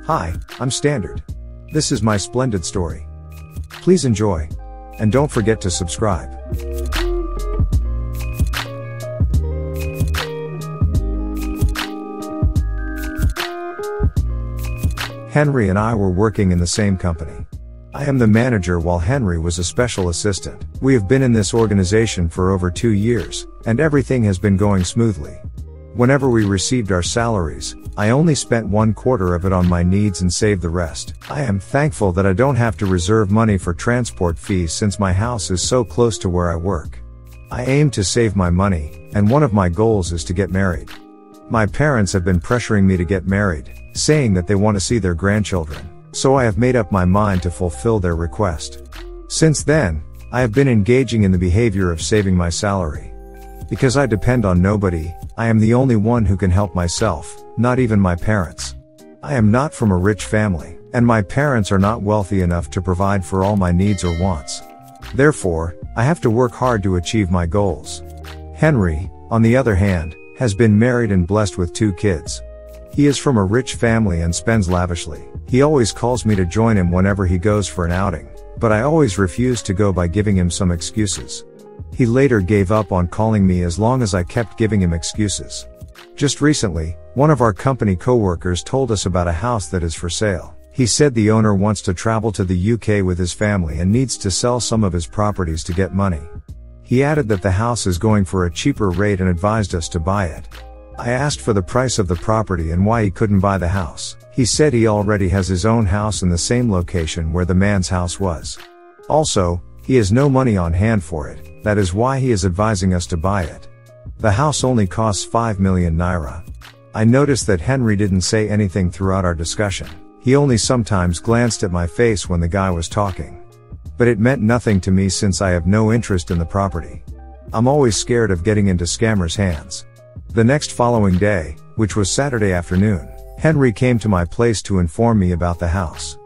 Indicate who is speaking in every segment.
Speaker 1: Hi, I'm Standard. This is my splendid story. Please enjoy. And don't forget to subscribe. Henry and I were working in the same company. I am the manager while Henry was a special assistant. We have been in this organization for over 2 years, and everything has been going smoothly. Whenever we received our salaries, I only spent 1/4 of it on my needs and saved the rest. I am thankful that I don't have to reserve money for transport fees since my house is so close to where I work. I aim to save my money, and one of my goals is to get married. My parents have been pressuring me to get married, saying that they want to see their grandchildren, so I have made up my mind to fulfill their request. Since then, I have been engaging in the behavior of saving my salary. Because I depend on nobody, I am the only one who can help myself, not even my parents. I am not from a rich family, and my parents are not wealthy enough to provide for all my needs or wants. Therefore, I have to work hard to achieve my goals. Henry, on the other hand, has been married and blessed with 2 kids. He is from a rich family and spends lavishly. He always calls me to join him whenever he goes for an outing, but I always refuse to go by giving him some excuses. He later gave up on calling me as long as I kept giving him excuses. Just recently, one of our company coworkers told us about a house that is for sale. He said the owner wants to travel to the UK with his family and needs to sell some of his properties to get money. He added that the house is going for a cheaper rate and advised us to buy it. I asked for the price of the property and why he couldn't buy the house. He said he already has his own house in the same location where the man's house was. Also, he has no money on hand for it, that is why he is advising us to buy it. The house only costs 5 million naira. I noticed that Henry didn't say anything throughout our discussion. He only sometimes glanced at my face when the guy was talking. But it meant nothing to me since I have no interest in the property. I'm always scared of getting into scammers' hands. The next following day, which was Saturday afternoon, Henry came to my place to inform me about the house.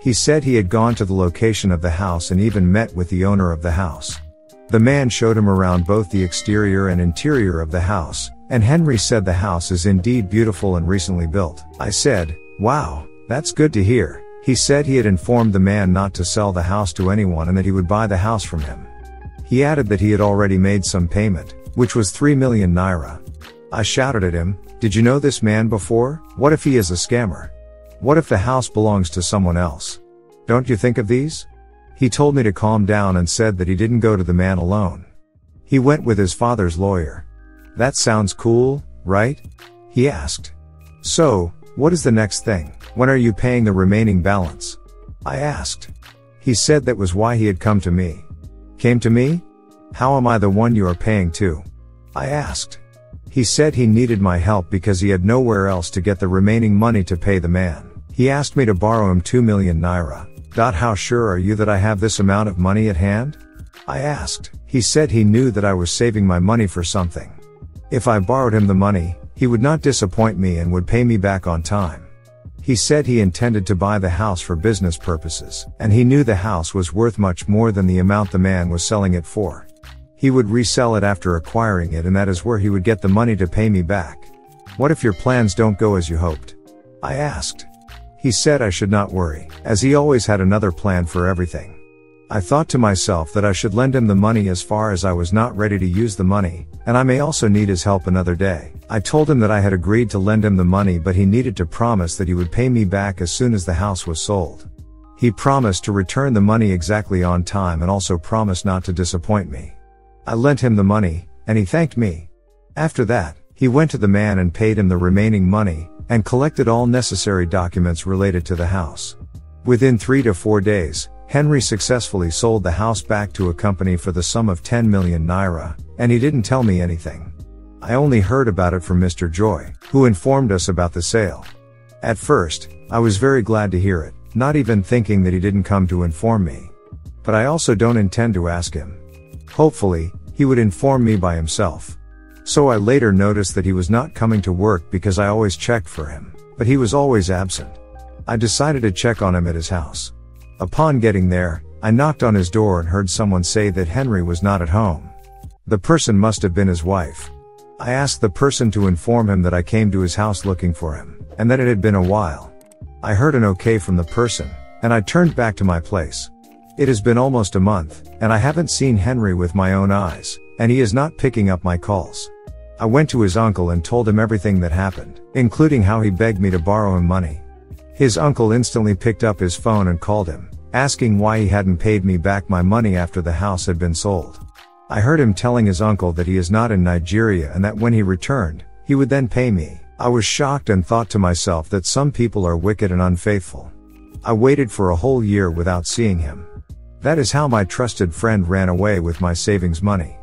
Speaker 1: He said he had gone to the location of the house and even met with the owner of the house. The man showed him around both the exterior and interior of the house, and Henry said the house is indeed beautiful and recently built. I said, "Wow, that's good to hear." He said he had informed the man not to sell the house to anyone and that he would buy the house from him. He added that he had already made some payment, which was 3 million naira. I shouted at him, "Did you know this man before? What if he is a scammer? What if the house belongs to someone else? Don't you think of these?" He told me to calm down and said that he didn't go to the man alone. He went with his father's lawyer. "That sounds cool, right?" he asked. "So, what is the next thing? When are you paying the remaining balance?" I asked. He said that was why he had come to me. "Came to me? How am I the one you are paying to?" I asked. He said he needed my help because he had nowhere else to get the remaining money to pay the man. He asked me to borrow him 2 million naira. How sure are you that I have this amount of money at hand? I asked. He said he knew that I was saving my money for something. If I borrowed him the money, he would not disappoint me and would pay me back on time. He said he intended to buy the house for business purposes, and he knew the house was worth much more than the amount the man was selling it for. He would resell it after acquiring it, and that is where he would get the money to pay me back. "What if your plans don't go as you hoped?" I asked. He said I should not worry, as he always had another plan for everything. I thought to myself that I should lend him the money as far as I was not ready to use the money, and I may also need his help another day. I told him that I had agreed to lend him the money, but he needed to promise that he would pay me back as soon as the house was sold. He promised to return the money exactly on time and also promised not to disappoint me. I lent him the money, and he thanked me. After that, he went to the man and paid him the remaining money, and collected all necessary documents related to the house. Within 3 to 4 days, Henry successfully sold the house back to a company for the sum of 10 million naira, and he didn't tell me anything. I only heard about it from Mr. Joy, who informed us about the sale. At first, I was very glad to hear it, not even thinking that he didn't come to inform me. But I also don't intend to ask him. Hopefully, he would inform me by himself. So I later noticed that he was not coming to work because I always checked for him, but he was always absent. I decided to check on him at his house. Upon getting there, I knocked on his door and heard someone say that Henry was not at home. The person must have been his wife. I asked the person to inform him that I came to his house looking for him, and that it had been a while. I heard an okay from the person, and I turned back to my place. It has been almost a month, and I haven't seen Henry with my own eyes, and he is not picking up my calls. I went to his uncle and told him everything that happened, including how he begged me to borrow him money. His uncle instantly picked up his phone and called him, asking why he hadn't paid me back my money after the house had been sold. I heard him telling his uncle that he is not in Nigeria and that when he returned, he would then pay me. I was shocked and thought to myself that some people are wicked and unfaithful. I waited for a whole year without seeing him. That is how my trusted friend ran away with my savings money.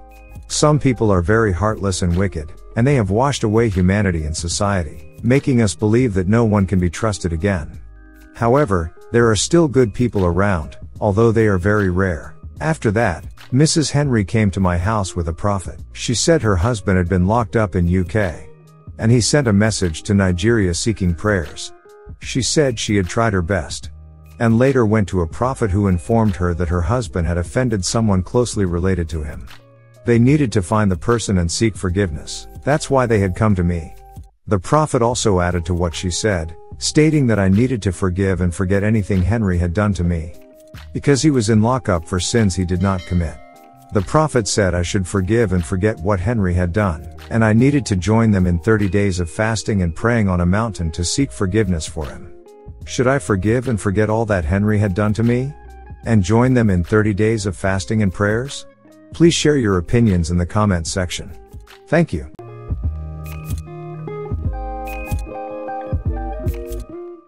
Speaker 1: Some people are very heartless and wicked, and they have washed away humanity and society, making us believe that no one can be trusted again. However, there are still good people around, although they are very rare. After that, Mrs. Henry came to my house with a prophet. She said her husband had been locked up in UK. And he sent a message to Nigeria seeking prayers. She said she had tried her best. And later went to a prophet who informed her that her husband had offended someone closely related to him. They needed to find the person and seek forgiveness. That's why they had come to me. The prophet also added to what she said, stating that I needed to forgive and forget anything Henry had done to me, because he was in lockup for sins he did not commit. The prophet said I should forgive and forget what Henry had done, and I needed to join them in 30 days of fasting and praying on a mountain to seek forgiveness for him. Should I forgive and forget all that Henry had done to me? And join them in 30 days of fasting and prayers? Please share your opinions in the comments section. Thank you.